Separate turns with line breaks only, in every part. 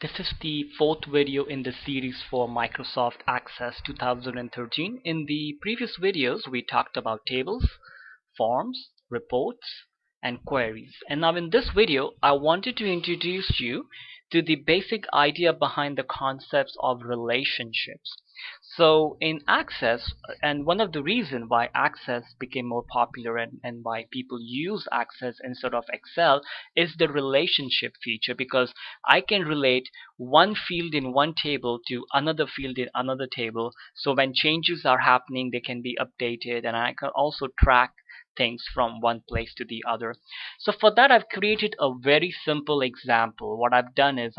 This is the fourth video in the series for Microsoft Access 2013. In the previous videos, we talked about tables, forms, reports, and queries. And now in this video, I wanted to introduce you to the basic idea behind the concepts of relationships. So in Access, and one of the reasons why Access became more popular and why people use Access instead of Excel is the relationship feature, because I can relate one field in one table to another field in another table. So when changes are happening, they can be updated, and I can also track things from one place to the other. So for that, I've created a very simple example. What I've done is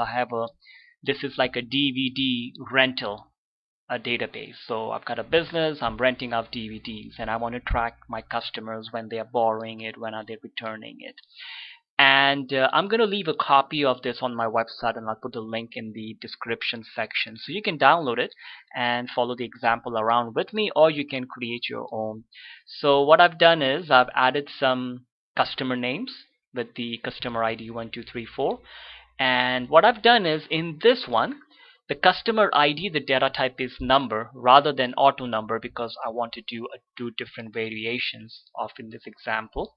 this is like a DVD rental a database. So I've got a business, I'm renting out DVDs, and I want to track my customers when they are borrowing it, when are they returning it. And I'm going to leave a copy of this on my website, and I'll put a link in the description section so you can download it and follow the example around with me, or you can create your own. So what I've done is I've added some customer names with the customer ID 1234, and what I've done is in this one, the customer ID, the data type is number rather than auto number, because I want to do two different variations of in this example.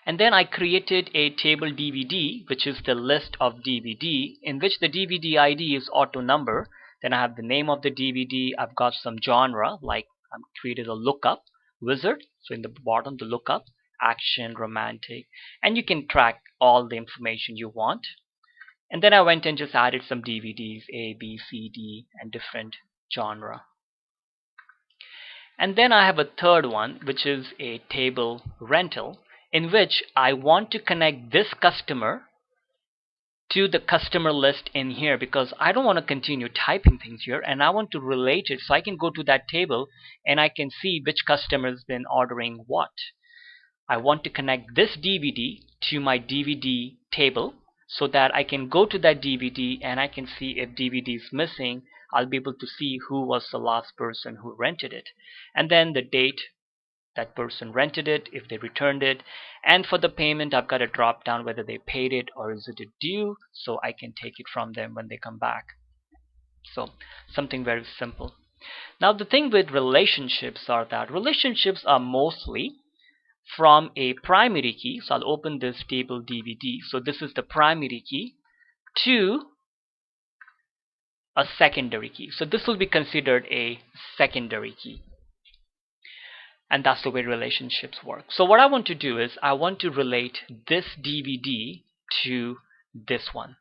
And then I created a table DVD, which is the list of DVD, in which the DVD ID is auto number. Then I have the name of the DVD. I've got some genre, like I've created a lookup wizard. So in the bottom, the lookup, action, romantic, and you can track all the information you want. And then I went and just added some DVDs, A, B, C, D, and different genre. And then I have a third one, which is a table rental, in which I want to connect this customer to the customer list in here, because I don't want to continue typing things here, and I want to relate it so I can go to that table and I can see which customer has been ordering what. I want to connect this DVD to my DVD table so that I can go to that DVD and I can see if DVD is missing. I'll be able to see who was the last person who rented it, and then the date that person rented it, if they returned it. And for the payment, I've got a drop down whether they paid it or is it due, so I can take it from them when they come back. So something very simple. Now the thing with relationships are that relationships are mostly from a primary key. So I'll open this table DVD. So this is the primary key to a secondary key. So this will be considered a secondary key. And that's the way relationships work. So what I want to do is I want to relate this DVD to this one.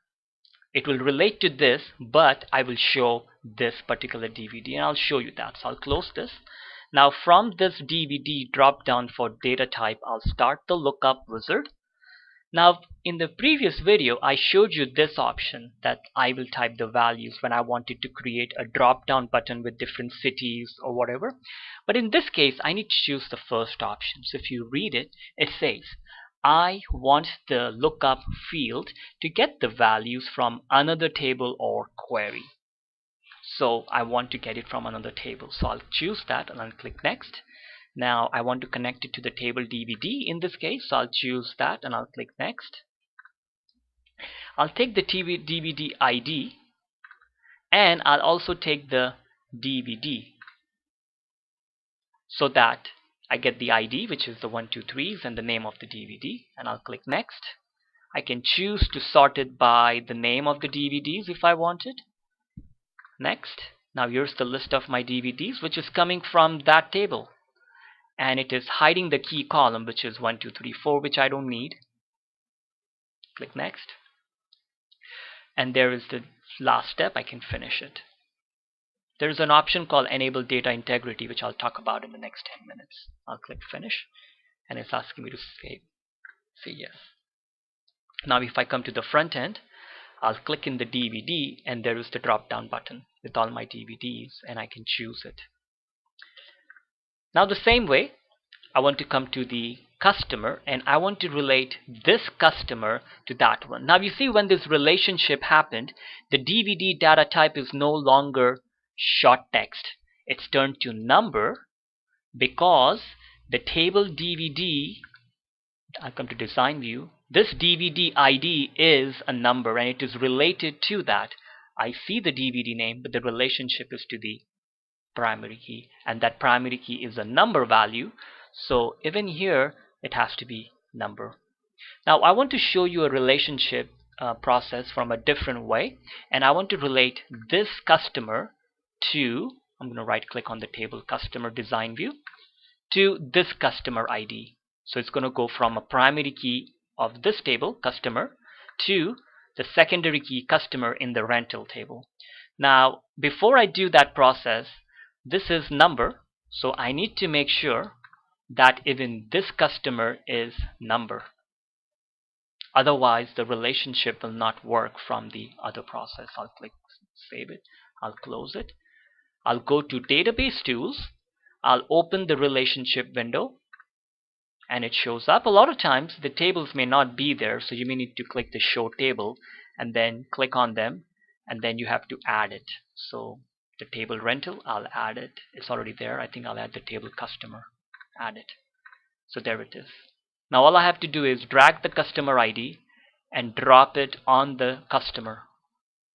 It will relate to this, but I will show this particular DVD, and I'll show you that. So I'll close this. Now from this DVD drop down for data type, I'll start the lookup wizard. Now in the previous video, I showed you this option that I will type the values when I wanted to create a drop down button with different cities or whatever. But in this case, I need to choose the first option. So if you read it, it says, I want the lookup field to get the values from another table or query. So I want to get it from another table. So I'll choose that and I'll click next. Now I want to connect it to the table DVD in this case, so I'll choose that and I'll click next. I'll take the DVD ID and I'll also take the DVD so that I get the ID, which is the 123s, and the name of the DVD, and I'll click next. I can choose to sort it by the name of the DVDs if I wanted. Next. Now here's the list of my DVDs, which is coming from that table. And it is hiding the key column, which is 1, 2, 3, 4, which I don't need. Click next. And there is the last step. I can finish it. There is an option called Enable Data Integrity, which I'll talk about in the next 10 minutes. I'll click Finish, and it's asking me to save. Say yes. Now if I come to the front end, I'll click in the DVD, and there is the drop down button with all my DVDs, and I can choose it. Now the same way, I want to come to the customer and I want to relate this customer to that one. Now you see, when this relationship happened, the DVD data type is no longer short text. It's turned to number, because the table DVD, I'll come to design view, this DVD ID is a number and it is related to that. I see the DVD name, but the relationship is to the primary key, and that primary key is a number value. So even here, it has to be number. Now I want to show you a relationship process from a different way, and I want to relate this customer to, I'm going to right click on the table customer design view, to this customer ID. So it's going to go from a primary key of this table customer to the secondary key customer in the rental table. Now before I do that process, this is number, so I need to make sure that even this customer is number. Otherwise the relationship will not work from the other process. I'll click save it, I'll close it, I'll go to database tools, I'll open the relationship window, and it shows up. A lot of times the tables may not be there, so you may need to click the show table and then click on them, and then you have to add it. So the table rental, I'll add it. It's already there. I think I'll add the table customer, add it. So there it is. Now all I have to do is drag the customer ID and drop it on the customer.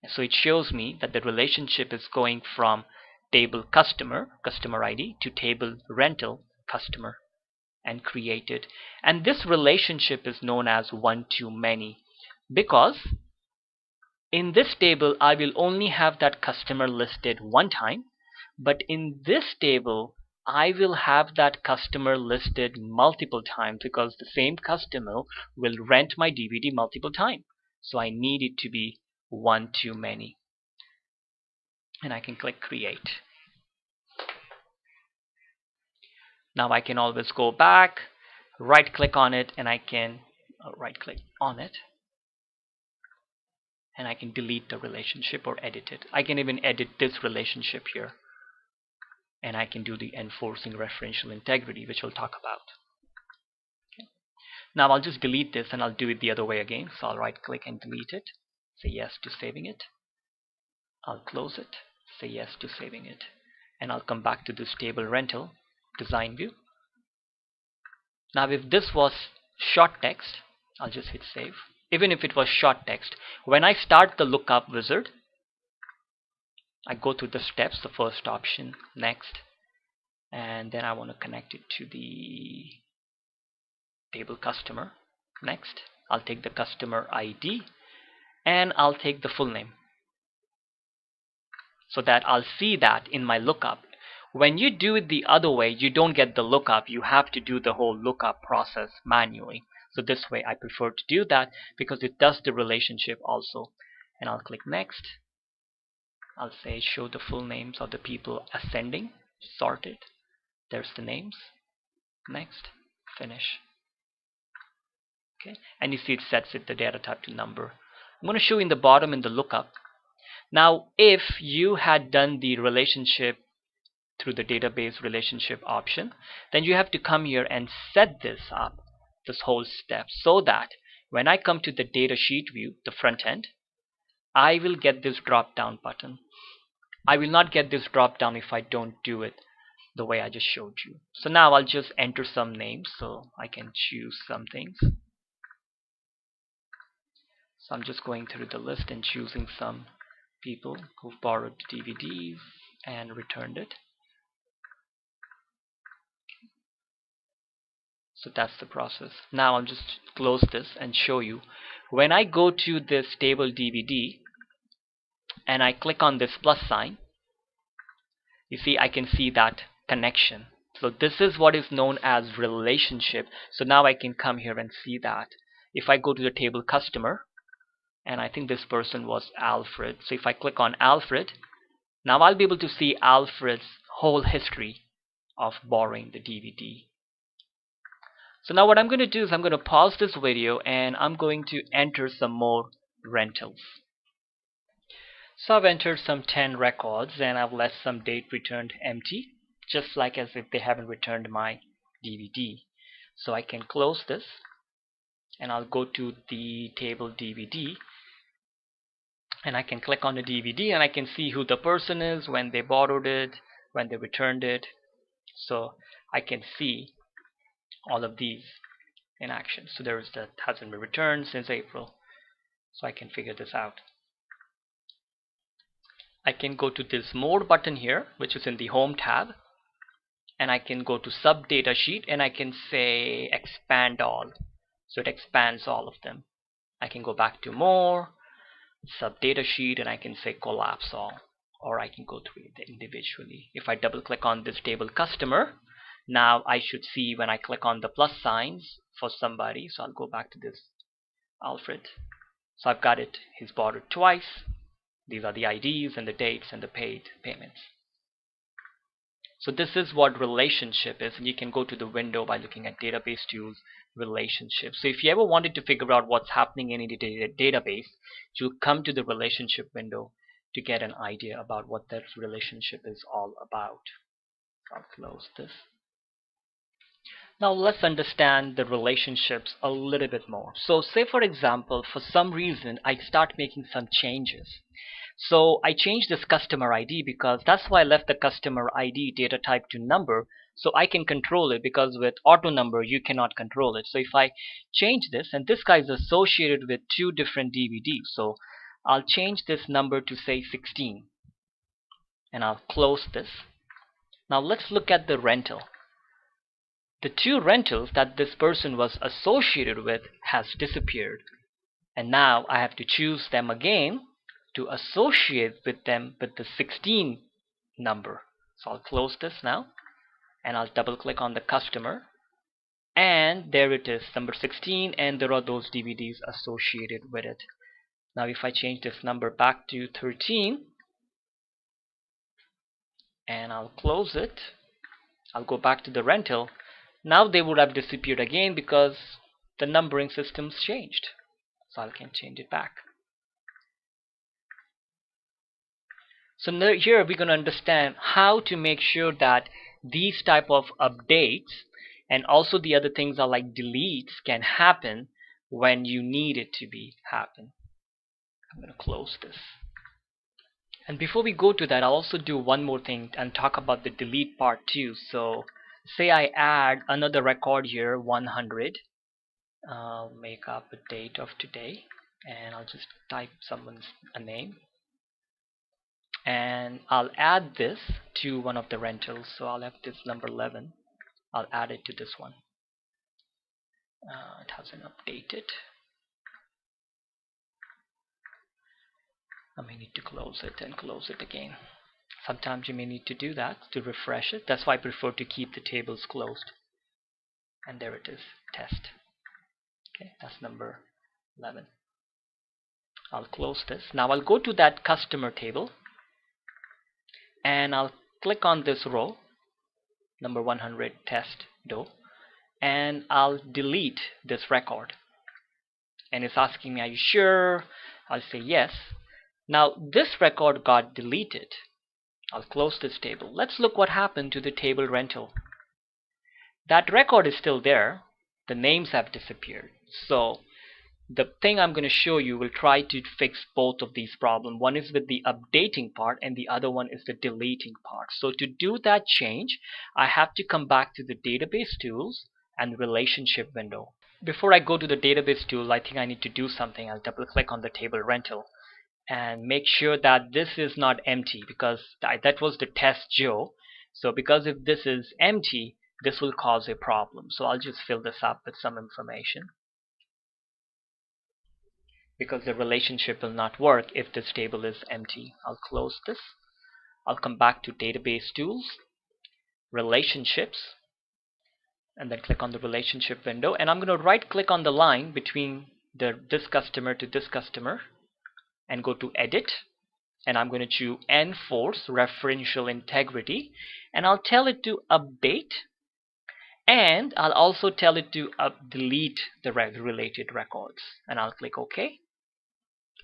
So it shows me that the relationship is going from table customer ID, to table rental customer, and created. And this relationship is known as one-to-many, because in this table I will only have that customer listed one time, but in this table I will have that customer listed multiple times, because the same customer will rent my DVD multiple times. So I need it to be one-to-many. And I can click create. Now I can always go back, right click on it, and I can right click on it, and I can delete the relationship or edit it. I can even edit this relationship here, and I can do the enforcing referential integrity, which we'll talk about. Okay. Now I'll just delete this and I'll do it the other way again. So I'll right click and delete it, say yes to saving it, I'll close it, say yes to saving it, and I'll come back to this table rental design view. Now if this was short text, I'll just hit save. Even if it was short text, when I start the lookup wizard, I go through the steps. The first option, next, and then I want to connect it to the table customer. Next, I'll take the customer ID and I'll take the full name, so that I'll see that in my lookup. When you do it the other way, you don't get the lookup. You have to do the whole lookup process manually. So this way I prefer to do that, because it does the relationship also. And I'll click next. I'll say show the full names of the people ascending, sorted. There's the names. Next, finish. Okay, and you see it sets it the data type to number. I'm going to show you in the bottom in the lookup. Now if you had done the relationship through the database relationship option, then you have to come here and set this up, this whole step, so that when I come to the data sheet view, the front end, I will get this drop down button. I will not get this drop down if I don't do it the way I just showed you. So now I'll just enter some names so I can choose some things. So I'm just going through the list and choosing some people who've borrowed DVDs and returned it. So that's the process. Now I'll just close this and show you. When I go to this table DVD and I click on this plus sign, you see I can see that connection. So this is what is known as relationship. So now I can come here and see that. If I go to the table customer, and I think this person was Alfred. So if I click on Alfred, now I'll be able to see Alfred's whole history of borrowing the DVD. So now what I'm going to do is I'm going to pause this video and I'm going to enter some more rentals. So I've entered some 10 records and I've left some date returned empty, just like as if they haven't returned my DVD. So I can close this and I'll go to the table DVD and I can click on the DVD and I can see who the person is, when they borrowed it, when they returned it. So I can see all of these. in action. So there is that hasn't been returned since April. So I can figure this out. I can go to this More button here, which is in the Home tab, and I can go to Sub Data Sheet and I can say Expand All. So it expands all of them. I can go back to More, Sub Data Sheet, and I can say Collapse All, or I can go through it individually. If I double click on this table customer, now I should see when I click on the plus signs for somebody. So I'll go back to this Alfred. So I've got it. He's bought it twice. These are the IDs and the dates and the paid payments. So this is what relationship is, and you can go to the window by looking at database tools, relationships. So if you ever wanted to figure out what's happening in any database, you'll come to the relationship window to get an idea about what that relationship is all about. I'll close this. Now let's understand the relationships a little bit more. So say for example, for some reason I start making some changes. So I changed this customer ID because that's why I left the customer ID data type to number, so I can control it, because with auto number you cannot control it. So if I change this, and this guy is associated with two different DVDs, so I'll change this number to say 16 and I'll close this. Now let's look at the rental. The two rentals that this person was associated with has disappeared, and now I have to choose them again to associate with them with the 16 number. So I'll close this now and I'll double click on the customer, and there it is, number 16, and there are those DVDs associated with it. Now if I change this number back to 13 and I'll close it, I'll go back to the rental. Now they would have disappeared again because the numbering system's changed. So I can change it back. So here we're going to understand how to make sure that these type of updates and also the other things are like deletes can happen when you need it to be happen. I'm going to close this. And before we go to that, I'll also do one more thing and talk about the delete part too. So say I add another record here, 100. I'll make up a date of today and I'll just type someone's name. And I'll add this to one of the rentals. So I'll have this number 11. I'll add it to this one. It hasn't updated. I may need to close it and close it again. Sometimes you may need to do that to refresh it. That's why I prefer to keep the tables closed. And there it is, test. Okay, that's number 11. I'll close this. Now I'll go to that customer table and I'll click on this row, number 100, test do, and I'll delete this record. And it's asking me, are you sure? I'll say yes. Now this record got deleted. I'll close this table. Let's look what happened to the table rental. That record is still there. The names have disappeared. So the thing I'm going to show you will try to fix both of these problems. One is with the updating part and the other one is the deleting part. So to do that change, I have to come back to the database tools and relationship window. Before I go to the database tool, I think I need to do something. I'll double click on the table rental and make sure that this is not empty, because that was the test Joe. So because if this is empty, this will cause a problem. So I'll just fill this up with some information, because the relationship will not work if this table is empty. I'll close this. I'll come back to database tools, relationships, and then click on the relationship window, and I'm going to right click on the line between this customer to this customer and go to edit, and I'm going to choose enforce referential integrity, and I'll tell it to update, and I'll also tell it to delete the related records, and I'll click OK.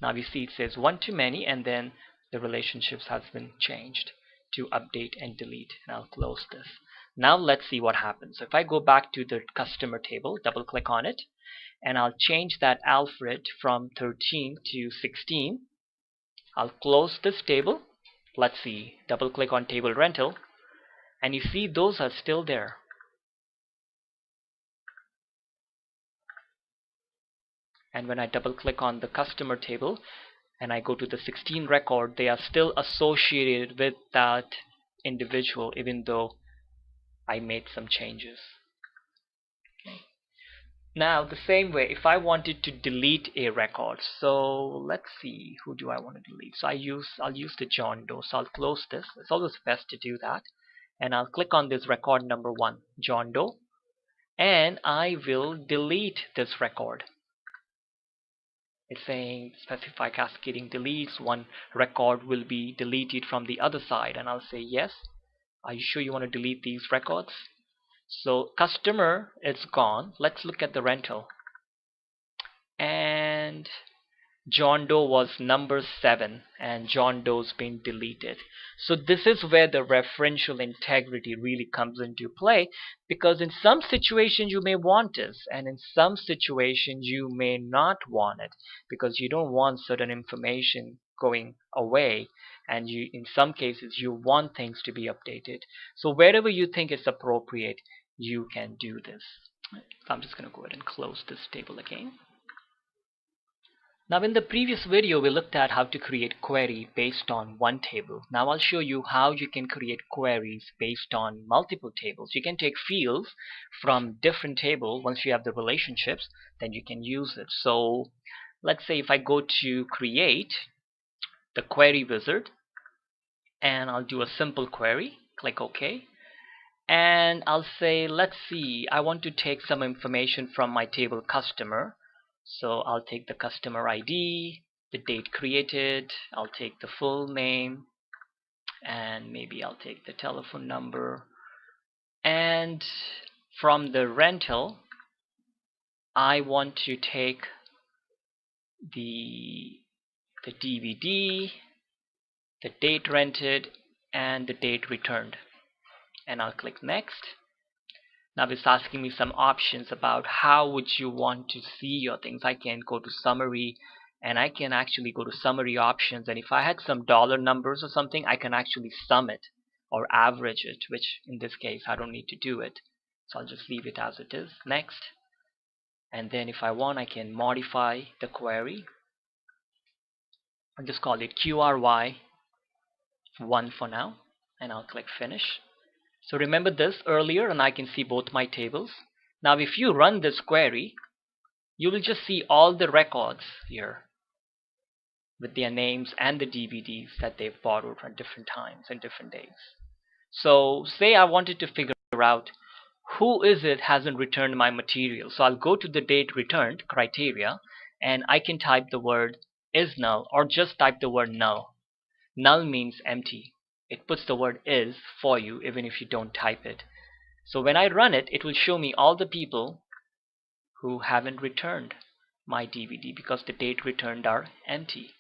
Now you see it says one too many, and then the relationships has been changed to update and delete, and I'll close this. Now let's see what happens. So if I go back to the customer table, double click on it, and I'll change that Alfred from 13 to 16. I'll close this table. Let's see, double click on table rental, and you see those are still there. And when I double click on the customer table and I go to the 16 record, they are still associated with that individual even though I made some changes. Okay. Now the same way, if I wanted to delete a record, so let's see, who do I want to delete? So I'll use the John Doe. So I'll close this. It's always best to do that. And I'll click on this record number 1, John Doe, and I will delete this record. It's saying specify cascading deletes. One record will be deleted from the other side, and I'll say yes. Are you sure you want to delete these records? So customer is gone. Let's look at the rental. And John Doe was number 7 and John Doe's been deleted. So this is where the referential integrity really comes into play, because in some situations you may want this and in some situations you may not want it, because you don't want certain information going away, and you, in some cases, you want things to be updated. So wherever you think it's appropriate, you can do this. So I'm just going to go ahead and close this table again. Now in the previous video we looked at how to create query based on one table. Now I'll show you how you can create queries based on multiple tables. You can take fields from different tables. Once you have the relationships, then you can use it. So let's say if I go to create the query wizard and I'll do a simple query, click OK. And I'll say, let's see, I want to take some information from my table customer. So I'll take the customer ID, the date created, I'll take the full name, and maybe I'll take the telephone number. And from the rental, I want to take the DVD, the date rented, and the date returned. And I'll click next. Now it's asking me some options about how would you want to see your things. I can go to summary, and I can actually go to summary options, and if I had some dollar numbers or something, I can actually sum it or average it, which in this case I don't need to do it. So I'll just leave it as it is. Next. And then if I want, I can modify the query. I'll just call it QRY1 for now, and I'll click finish. So remember this earlier, and I can see both my tables. Now if you run this query, you will just see all the records here with their names and the DVDs that they've borrowed from different times and different days. So say I wanted to figure out who is it hasn't returned my material. So I'll go to the date returned criteria, and I can type the word is null or just type the word null. Null means empty. It puts the word is for you even if you don't type it. So when I run it, it will show me all the people who haven't returned my DVD because the date returned are empty.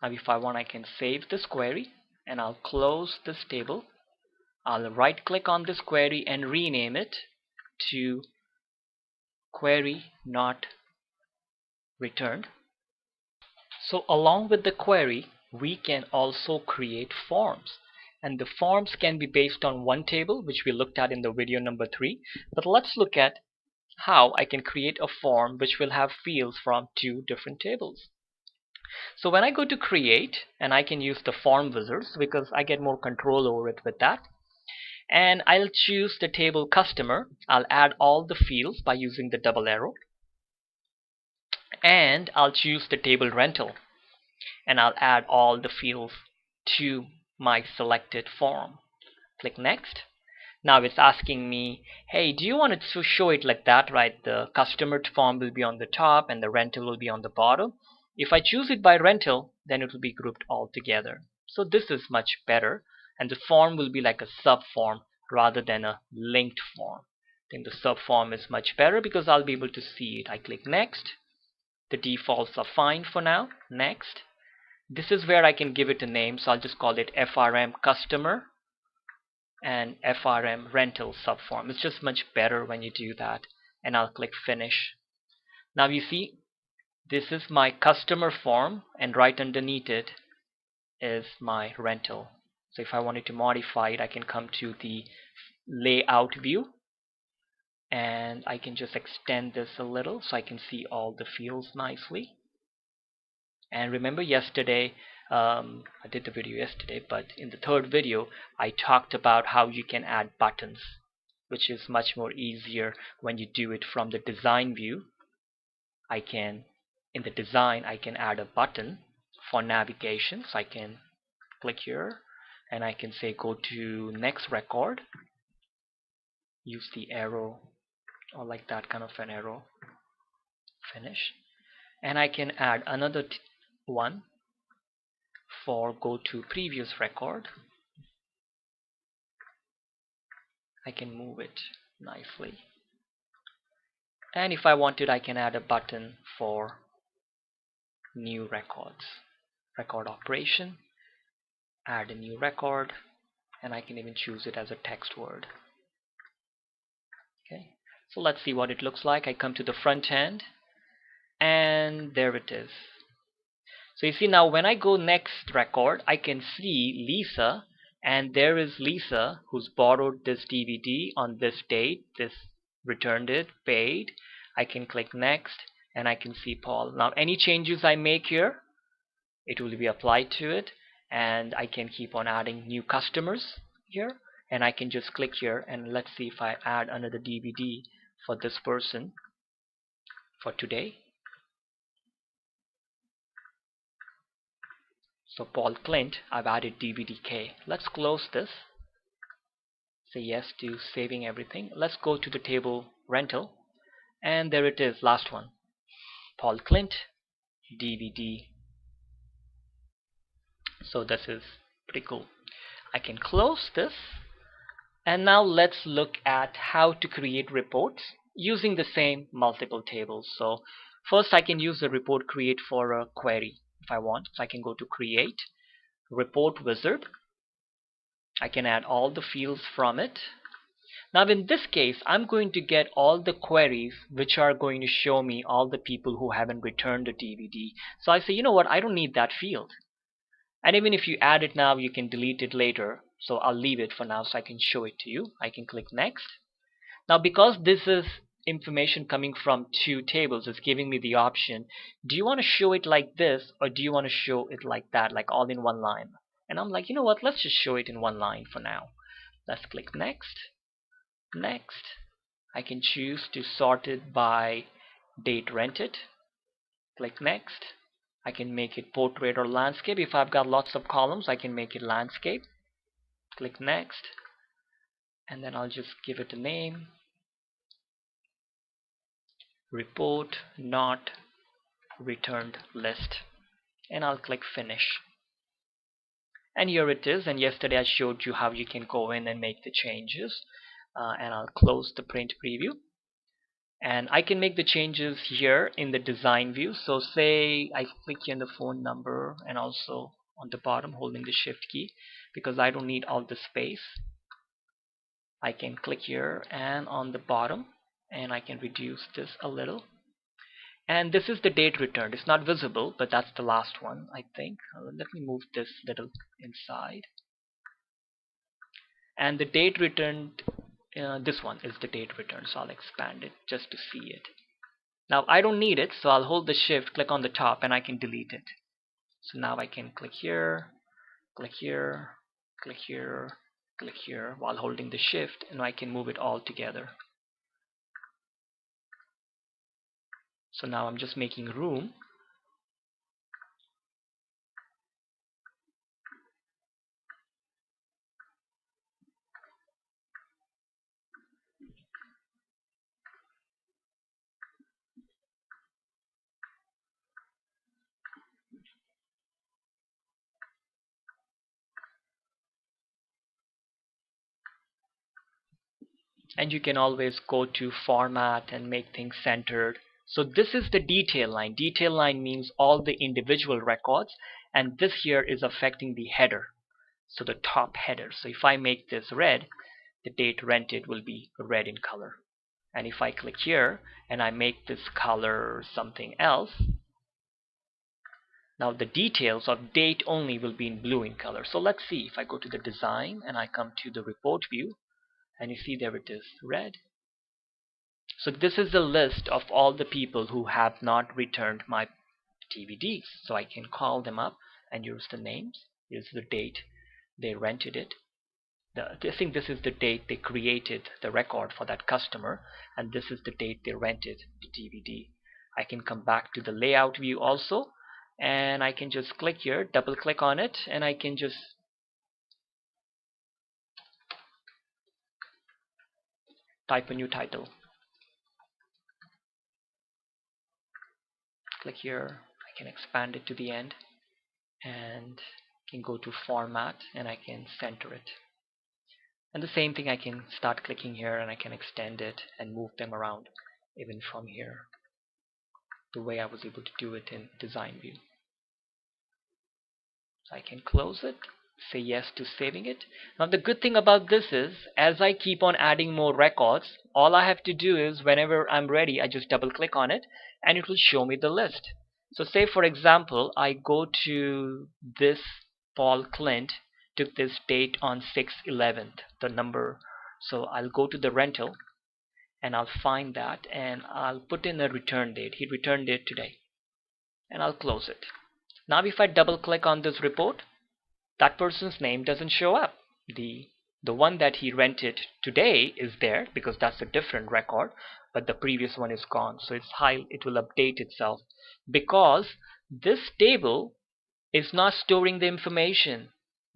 Now if I want, I can save this query and I'll close this table. I'll right click on this query and rename it to query not returned. So along with the query, we can also create forms, and the forms can be based on one table, which we looked at in the video number 3. But let's look at how I can create a form which will have fields from 2 different tables. So when I go to create, and I can use the form wizards because I get more control over it with that, and I'll choose the table customer. I'll add all the fields by using the double arrow, and I'll choose the table rental, and I'll add all the fields to my selected form. Click next. Now it's asking me, hey, do you want it to show it like that, right? The customer form will be on the top and the rental will be on the bottom. If I choose it by rental, then it will be grouped all together. So this is much better, and the form will be like a sub form rather than a linked form. I think the sub form is much better because I'll be able to see it. I click next. The defaults are fine for now. Next. This is where I can give it a name, so I'll just call it FRM customer and FRM rental subform. It's just much better when you do that, and I'll click finish. Now you see, this is my customer form, and right underneath it is my rental. So if I wanted to modify it, I can come to the layout view, and I can just extend this a little so I can see all the fields nicely. And remember yesterday, I did the video yesterday, but in the third video I talked about how you can add buttons, which is much more easier when you do it from the design view. In the design I can add a button for navigation, so I can click here and I can say go to next record, use the arrow or like that kind of an arrow, finish, and I can add another one for go to previous record. I can move it nicely, and if I wanted I can add a button for new records, record operation, add a new record, and I can even choose it as a text word. Okay, so let's see what it looks like. I come to the front end and there it is. So you see now when I go next record I can see Lisa, and there is Lisa who's borrowed this DVD on this date, this returned it, paid. I can click next and I can see Paul. Now any changes I make here, it will be applied to it, and I can keep on adding new customers here, and I can just click here and let's see if I add another DVD for this person for today. So Paul Clint, I've added DVDK. Let's close this. Say yes to saving everything. Let's go to the table rental, and there it is, last one. Paul Clint, DVD. So this is pretty cool. I can close this, and now let's look at how to create reports using the same multiple tables. So first I can use the report create for a query if I want. So I can go to create report wizard. I can add all the fields from it. Now in this case I'm going to get all the queries which are going to show me all the people who haven't returned a DVD. So I say, you know what, I don't need that field. And even if you add it now you can delete it later, so I'll leave it for now so I can show it to you. I can click next. Now because this is information coming from two tables, it's giving me the option, do you want to show it like this or do you want to show it like that, like all in one line? And I'm like, you know what, let's just show it in one line for now. Let's click next. Next, I can choose to sort it by date rented. Click next. I can make it portrait or landscape. If I've got lots of columns I can make it landscape. Click next, and then I'll just give it a name, report not returned list, and I'll click finish. And here it is, and yesterday I showed you how you can go in and make the changes. And I'll close the print preview, and I can make the changes here in the design view. So say I click here on the phone number and also on the bottom holding the shift key because I don't need all the space. I can click here and on the bottom, and I can reduce this a little, and this is the date returned. It's not visible, but that's the last one, I think. Let me move this little inside, and the date returned, this one is the date returned, so I'll expand it just to see it. Now I don't need it, so I'll hold the shift, click on the top, and I can delete it. So now I can click here, click here, click here, click here while holding the shift, and I can move it all together. So now I'm just making room. And you can always go to format and make things centered. So this is the detail line. Detail line means all the individual records, and this here is affecting the header, so the top header. So if I make this red, the date rented will be red in color. And if I click here and I make this color something else, now the details of date only will be in blue in color. So let's see, if I go to the design and I come to the report view, and you see there it is, red. So this is the list of all the people who have not returned my DVDs. So I can call them up and use the names. Here's the date they rented it. I think this is the date they created the record for that customer, and this is the date they rented the DVD. I can come back to the layout view also, and I can just click here, double click on it, and I can just type a new title. Click here, I can expand it to the end, and can go to format, and I can center it. And the same thing, I can start clicking here and I can extend it and move them around even from here, the way I was able to do it in design view. So I can close it, say yes to saving it. Now the good thing about this is, as I keep on adding more records, all I have to do is whenever I'm ready, I just double click on it and it will show me the list. So say for example, I go to this Paul Clint took this date on 6/11, the number. So I'll go to the rental and I'll find that and I'll put in a return date. He returned it today, and I'll close it. Now if I double click on this report, that person's name doesn't show up. The one that he rented today is there because that's a different record, but the previous one is gone. So it will update itself because this table is not storing the information.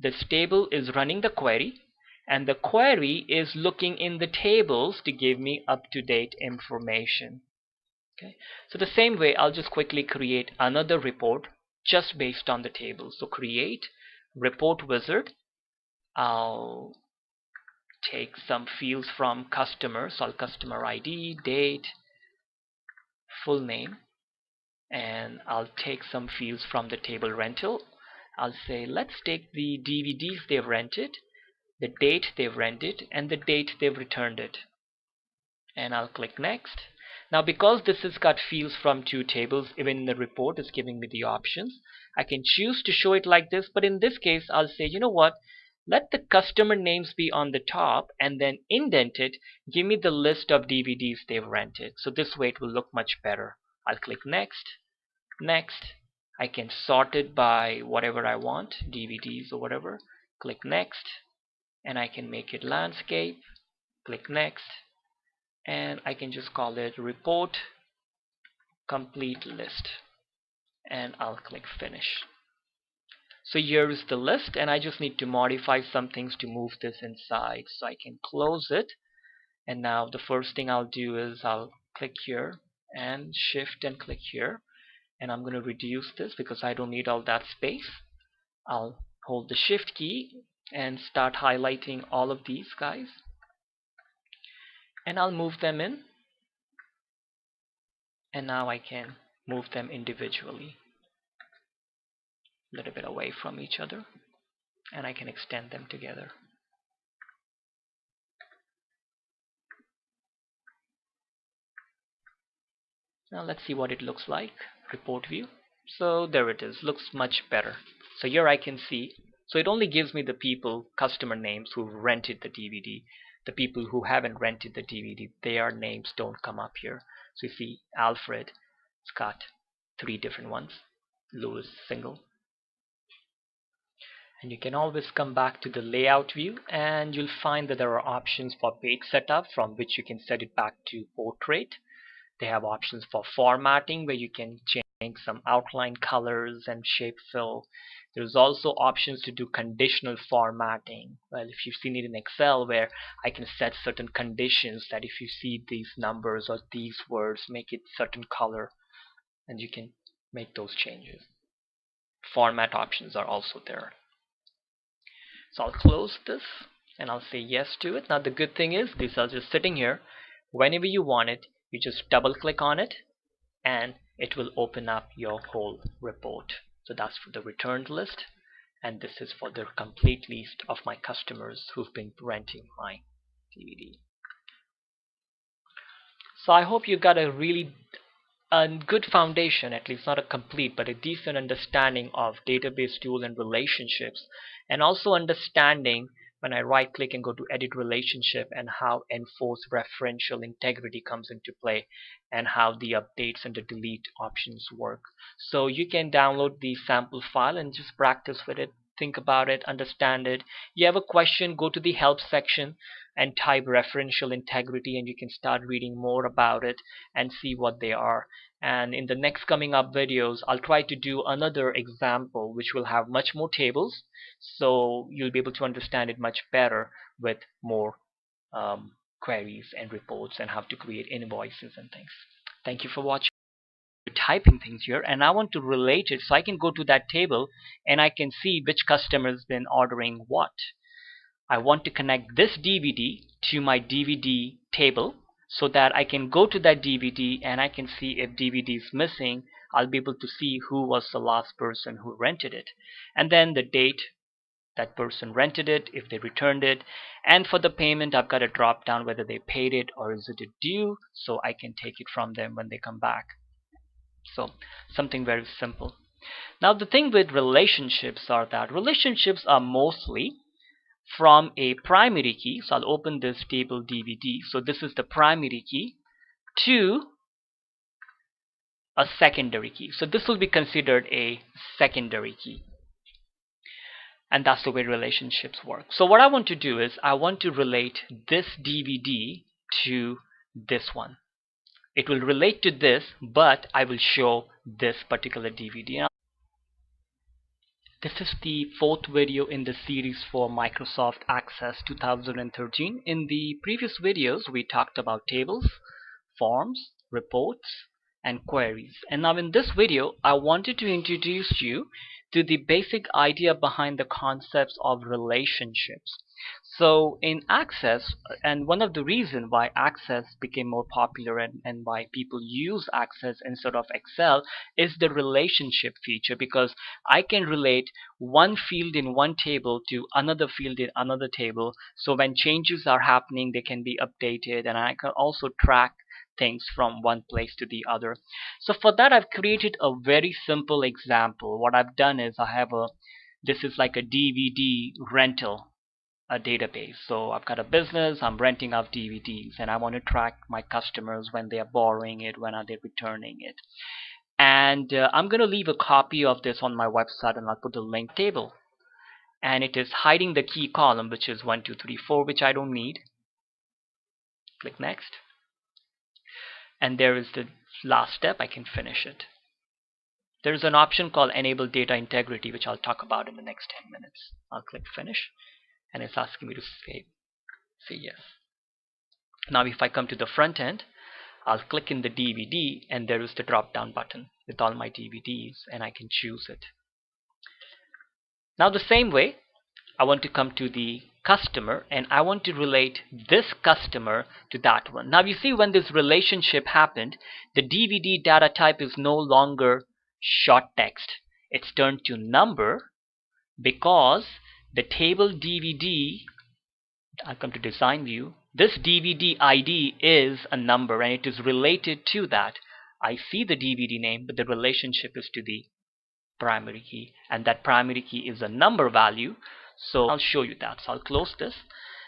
This table is running the query, and the query is looking in the tables to give me up-to-date information. Okay, so the same way, I'll just quickly create another report just based on the table. So create report wizard. I'll take some fields from customer, so I'll customer ID, date, full name, and I'll take some fields from the table rental. I'll say let's take the DVDs they've rented, the date they've rented, and the date they've returned it. And I'll click next. Now because this has got fields from two tables, even in the report is giving me the options. I can choose to show it like this, but in this case I'll say, you know what, let the customer names be on the top and then indented, give me the list of DVDs they've rented. So this way it will look much better. I'll click next, next. I can sort it by whatever I want, DVDs or whatever. Click next, and I can make it landscape. Click next, and I can just call it report complete list, and I'll click finish. So here is the list, and I just need to modify some things to move this inside. So I can close it, and now the first thing I'll do is I'll click here and shift and click here. And I'm going to reduce this because I don't need all that space. I'll hold the shift key and start highlighting all of these guys, and I'll move them in, and now I can move them individually a little bit away from each other, and I can extend them together. Now let's see what it looks like. Report view. So there it is, looks much better. So here I can see, so it only gives me the people, customer names who rented the DVD. The people who haven't rented the DVD, their names don't come up here. So you see Alfred, it's got 3 different ones, Louis single. And you can always come back to the layout view and you'll find that there are options for page setup from which you can set it back to portrait. They have options for formatting where you can change some outline colors and shape fill. There's also options to do conditional formatting. Well, if you've seen it in Excel where I can set certain conditions that if you see these numbers or these words, make it certain color, and you can make those changes. Format options are also there. So I'll close this and I'll say yes to it. Now the good thing is these are just sitting here. Whenever you want it, you just double click on it and it will open up your whole report. So that's for the returned list, and this is for the complete list of my customers who've been renting my DVD. So I hope you got a really good foundation, at least not a complete but a decent understanding of database tool and relationships, and also understanding when I right click and go to edit relationship, and how enforce referential integrity comes into play, and how the updates and the delete options work. So you can download the sample file and just practice with it, think about it, understand it. You have a question, go to the help section and type referential integrity, and you can start reading more about it and see what they are. And in the next coming up videos, I'll try to do another example which will have much more tables, so you'll be able to understand it much better with more queries and reports and how to create invoices and things. Thank you for watching. Typing things here, and I want to relate it, so I can go to that table and I can see which customer has been ordering what. I want to connect this DVD to my DVD table so that I can go to that DVD and I can see if DVD is missing. I'll be able to see who was the last person who rented it, and then the date that person rented it, if they returned it. And for the payment, I've got to drop down whether they paid it or is it due, so I can take it from them when they come back. So something very simple. Now the thing with relationships are that relationships are mostly from a primary key. So I'll open this table DVD. So this is the primary key to a secondary key. So this will be considered a secondary key. And that's the way relationships work. So what I want to do is I want to relate this DVD to this one. It will relate to this, but I will show this particular DVD. This is the fourth video in the series for Microsoft Access 2013. In the previous videos, we talked about tables, forms, reports, and queries. And now in this video, I wanted to introduce you to the basic idea behind the concepts of relationships. So in Access, and one of the reasons why Access became more popular and why people use Access instead of Excel is the relationship feature, because I can relate one field in one table to another field in another table. So when changes are happening, they can be updated, and I can also track things from one place to the other. So for that, I've created a very simple example. What I've done is this is like a DVD rental a database. So I've got a business, I'm renting out DVDs, and I want to track my customers when they are borrowing it, when are they returning it. And I'm going to leave a copy of this on my website, and I'll put a link table. And it is hiding the key column, which is 1, 2, 3, 4, which I don't need. Click next. And there is the last step. I can finish it. There's an option called Enable Data Integrity, which I'll talk about in the next 10 minutes. I'll click Finish, and it's asking me to save. Say yes. Now if I come to the front end, I'll click in the DVD, and there is the drop down button with all my DVDs, and I can choose it. Now the same way, I want to come to the customer, and I want to relate this customer to that one. Now you see, when this relationship happened, the DVD data type is no longer short text. It's turned to number, because the table DVD, I'll come to design view, this DVD ID is a number and it is related to that. I see the DVD name, but the relationship is to the primary key, and that primary key is a number value. So I'll show you that. So I'll close this.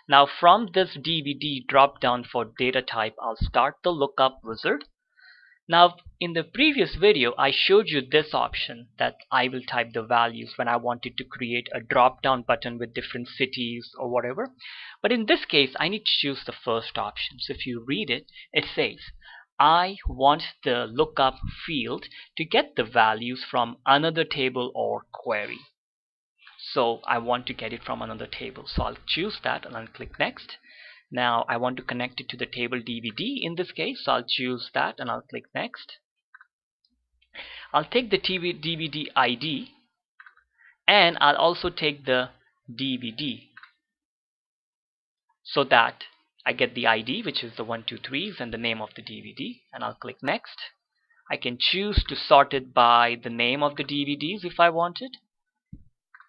Now from this DVD drop down for data type, I'll start the lookup wizard. Now in the previous video, I showed you this option that I will type the values when I wanted to create a drop down button with different cities or whatever. But in this case, I need to choose the first option. So if you read it, it says I want the lookup field to get the values from another table or query. So I want to get it from another table. So I'll choose that and I'll click next. Now I want to connect it to the table DVD in this case, so I'll choose that and I'll click next. I'll take the DVD ID, and I'll also take the DVD, so that I get the ID, which is the 1, 2, 3s, and the name of the DVD, and I'll click next. I can choose to sort it by the name of the DVDs if I wanted.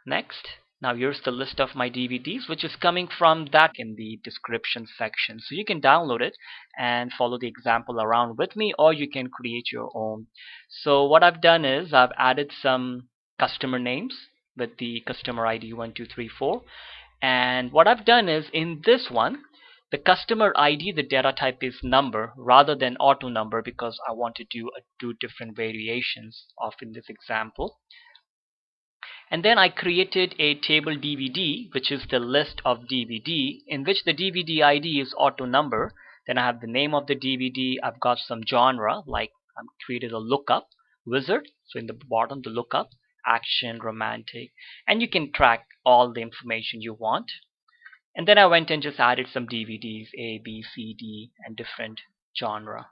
Next. Now here's the list of my DVDs, which is coming from that in the description section. So you can download it and follow the example around with me, or you can create your own. So what I've done is I've added some customer names with the customer ID 1, 2, 3, 4. And what I've done is in this one, the customer ID, the data type is number rather than auto number because I want to do two different variations of in this example. And then I created a table DVD, which is the list of DVD, in which the DVD ID is auto number. Then I have the name of the DVD. I've got some genre, like I've created a lookup wizard. So in the bottom, the lookup, action, romantic, and you can track all the information you want. And then I went and just added some DVDs, A, B, C, D, and different genre.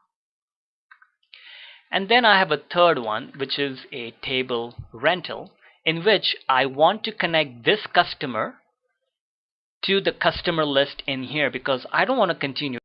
And then I have a third one, which is a table rental, in which I want to connect this customer to the customer list in here because I don't want to continue